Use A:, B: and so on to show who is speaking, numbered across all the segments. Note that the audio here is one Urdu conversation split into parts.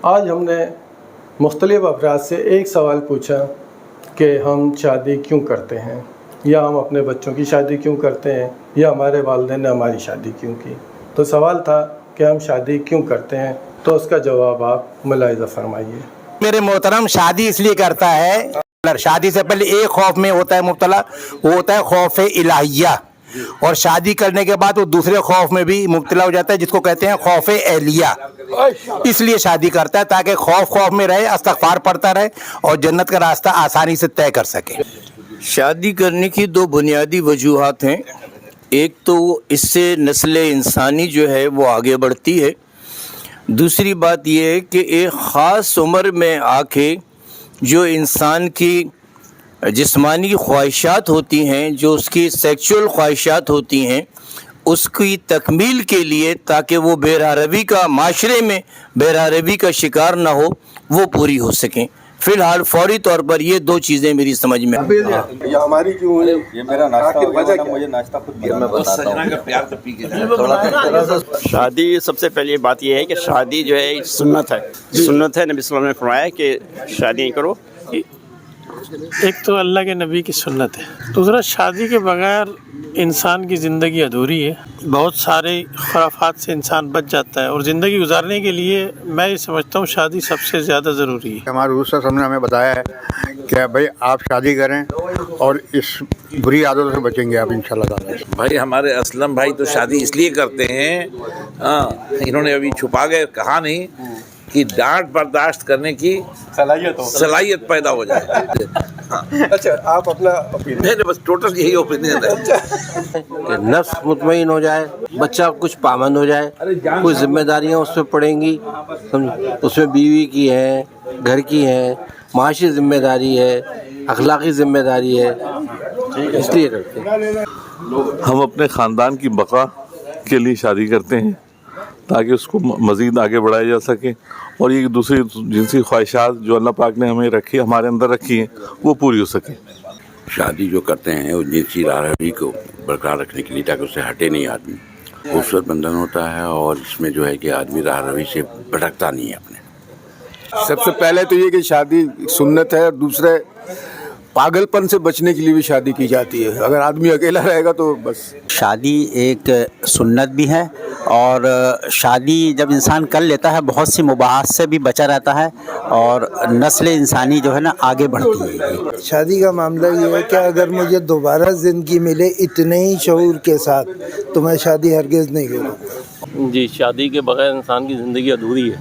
A: آج ہم نے مختلف افراد سے ایک سوال پوچھا کہ ہم شادی کیوں کرتے ہیں، یا ہم اپنے بچوں کی شادی کیوں کرتے ہیں، یا ہمارے والدین نے ہماری شادی کیوں کی۔ تو سوال تھا کہ ہم شادی کیوں کرتے ہیں، تو اس کا جواب آپ ملاحظہ فرمائیے۔
B: میرے محترم، شادی اس لیے کرتا ہے، شادی سے پہلے ایک خوف میں ہوتا ہے مبتلا، وہ ہوتا ہے خوف الہیہ، اور شادی کرنے کے بعد وہ دوسرے خوف میں بھی مبتلا ہو جاتا ہے جس کو کہتے ہیں خوف اہلیہ۔ اس لیے شادی کرتا ہے تاکہ خوف میں رہے، استغفار پڑھتا رہے اور جنت کا راستہ آسانی سے طے کر سکے۔
C: شادی کرنے کی دو بنیادی وجوہات ہیں۔ ایک تو اس سے نسل انسانی جو ہے وہ آگے بڑھتی ہے، دوسری بات یہ ہے کہ ایک خاص عمر میں آ کے جو انسان کی جسمانی خواہشات ہوتی ہیں، جو اس کی سیکچول خواہشات ہوتی ہیں، اس کی تکمیل کے لیے تاکہ وہ بہرہ کا معاشرے میں بہرہ روی کا شکار نہ ہو، وہ پوری ہو سکیں۔ فی الحال فوری طور پر یہ دو چیزیں میری سمجھ میں
A: یہ ہماری کیوں ہے؟ یہ میرا ناشتہ، مجھے ناشتہ خود میں بتاتا ہوں۔
D: شادی سب سے پہلی بات یہ ہے کہ شادی جو ہے سنت ہے، سنت ہے۔ نبی صلی اللہ علیہ وسلم نے فرمایا کہ شادی نہیں کرو۔
E: ایک تو اللہ کے نبی کی سنت ہے، دوسرا شادی کے بغیر انسان کی زندگی ادھوری ہے۔ بہت سارے خرافات سے انسان بچ جاتا ہے، اور زندگی گزارنے کے لیے میں یہ سمجھتا ہوں شادی سب سے زیادہ ضروری ہے۔
F: ہمارے حضور صلی اللہ علیہ وسلم نے ہمیں بتایا ہے کہ بھائی آپ شادی کریں اور اس بری عادتوں سے بچیں گے آپ انشاءاللہ تعالی۔
G: بھائی ہمارے اسلم بھائی تو شادی اس لیے کرتے ہیں، انہوں نے ابھی چھپا گئے کہا نہیں کہ ڈانٹ برداشت کرنے کی صلاحیت پیدا ہو جائے۔
A: اچھا، آپ اپنا
G: نہیں، بس ٹوٹل یہی اوپینین ہے
H: کہ نفس مطمئن ہو جائے، بچہ کچھ پابند ہو جائے، کچھ ذمہ داریاں اس پہ پڑیں گی، اس میں بیوی کی ہیں، گھر کی ہیں، معاشی ذمہ داری ہے، اخلاقی ذمہ داری ہے، اس لیے کرتے ہیں۔
I: ہم اپنے خاندان کی بقا کے لیے شادی کرتے ہیں تاکہ اس کو مزید آگے بڑھایا جا سکے، اور یہ دوسری جنسی خواہشات جو اللہ پاک نے ہمیں رکھی، ہمارے اندر رکھی ہیں، وہ پوری ہو سکے۔
J: شادی جو کرتے ہیں وہ جنسی راہ روی کو برقرار رکھنے کے لیے تاکہ اس سے ہٹے نہیں آدمی، خوبصورت بندھن ہوتا ہے، اور اس میں جو ہے کہ آدمی راہ روی سے بھٹکتا نہیں ہے اپنے۔
K: سب سے پہلے تو یہ کہ شادی سنت ہے، اور دوسرے پاگل پن سے بچنے کے لیے بھی شادی کی جاتی ہے۔ اگر آدمی اکیلا رہے گا تو بس۔
B: شادی ایک سنت بھی ہے، اور شادی جب انسان کر لیتا ہے بہت سی مباحث سے بھی بچا رہتا ہے، اور نسل انسانی جو ہے نا آگے بڑھتی ہے۔
L: شادی کا معاملہ یہ ہے کہ اگر مجھے دوبارہ زندگی ملے اتنے ہی شعور کے ساتھ تو میں شادی ہرگز نہیں کروں۔
M: جی، شادی کے بغیر انسان کی زندگی ادھوری ہے۔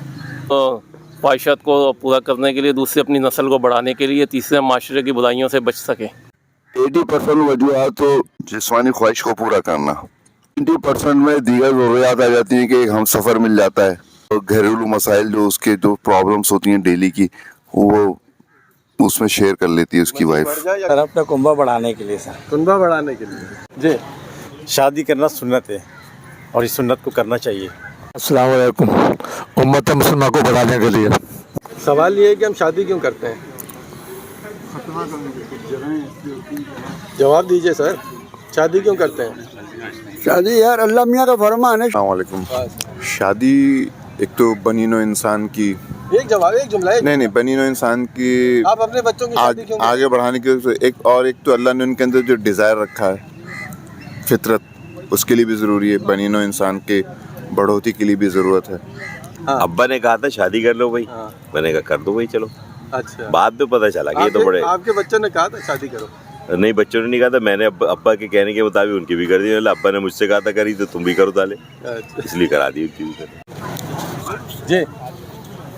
M: تو خواہشات کو پورا کرنے کے لیے، دوسری اپنی نسل کو بڑھانے کے لیے، تیسرے معاشرے کی برائیوں سے بچ سکیں۔
N: 80% وجوہات تو جسمانی خواہش کو پورا کرنا، 20% میں دیگر ضروریات آ جاتی ہیں کہ ہم سفر مل جاتا ہے، اور گھریلو مسائل جو اس کے جو پرابلمس ہوتی ہیں ڈیلی کی، وہ اس میں شیئر کر لیتی ہے اس کی وائف۔
D: سر اپنا کنبہ بڑھانے کے لیے، سر
A: کنبہ بڑھانے کے لیے جی
D: شادی کرنا سنت ہے، اور اس سنت کو کرنا چاہیے۔
O: السلام علیکم۔ امت مسلمہ کو بڑھانے کے لیے۔
A: سوال یہ ہے کہ ہم شادی کیوں کرتے ہیں؟ جواب دیجئے سر، شادی کیوں کرتے ہیں؟
F: شادی یار اللہ میاں کا فرمان ہے۔
P: السلام علیکم۔ شادی ایک تو بنی نوع انسان کی،
A: ایک جواب، ایک جملہ ہے۔
P: نہیں، بنی نوع انسان کی
A: آپ اپنے بچوں کی شادی کیوں
P: آگے بڑھانے کے ایک، اور ایک تو اللہ نے ان کے اندر جو ڈیزائر رکھا ہے، فطرت، اس کے لیے بھی ضروری ہے۔ بنی نوع انسان کے بڑھوتی کے لیے بھی ضرورت ہے۔
Q: ابا نے کہا تھا شادی کر لو بھائی، میں نے کہا کر دو بھائی چلو۔
A: اچھا،
Q: بعد میں پتہ چلا کہ یہ تو بڑے،
A: آپ کے بچوں نے کہا تھا شادی کرو؟
Q: نہیں، بچوں نے نہیں کہا تھا، میں نے ابا کے کہنے کے مطابق ان کی بھی کر دی۔ ابا نے مجھ سے کہا تھا کری تو تم بھی کرو تالے، اس لیے کرا دی ان کی بھی۔
A: جی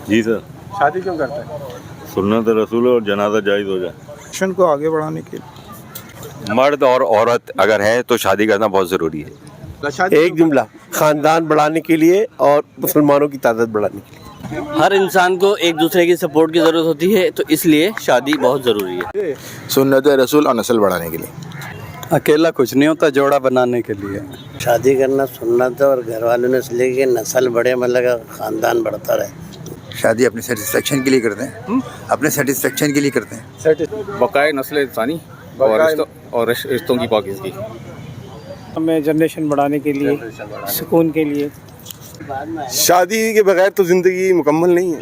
Q: جی سر،
A: شادی کیوں کرتے ہیں؟
I: سنت رسول اور جنازہ جائز ہو جائے،
F: مشن کو آگے بڑھانے کے لیے۔
R: مرد اور عورت اگر ہے تو شادی کرنا بہت ضروری ہے۔
H: ایک جملہ، خاندان بڑھانے کے لیے اور مسلمانوں کی تعداد بڑھانے کے لیے۔
M: ہر انسان کو ایک دوسرے کی سپورٹ کی ضرورت ہوتی ہے، تو اس لیے شادی بہت ضروری ہے۔
K: سنت رسول اور نسل بڑھانے کے لیے۔
D: اکیلا کچھ نہیں ہوتا، جوڑا بنانے کے لیے۔
L: شادی کرنا سنت ہے، اور گھر والوں نے اس لیے کہ نسل بڑھے، مطلب خاندان بڑھتا رہے۔
F: شادی اپنی سیٹسفیکشن کے لیے کرتے ہیں، اپنے سیٹسفیکشن کے لیے کرتے ہیں۔
D: بقائے نسل انسانی اور رشتوں کی پاکیزگی،
E: ہمیں جنریشن بڑھانے کے لیے، سکون کے لیے۔
K: شادی کے بغیر تو زندگی مکمل نہیں ہے۔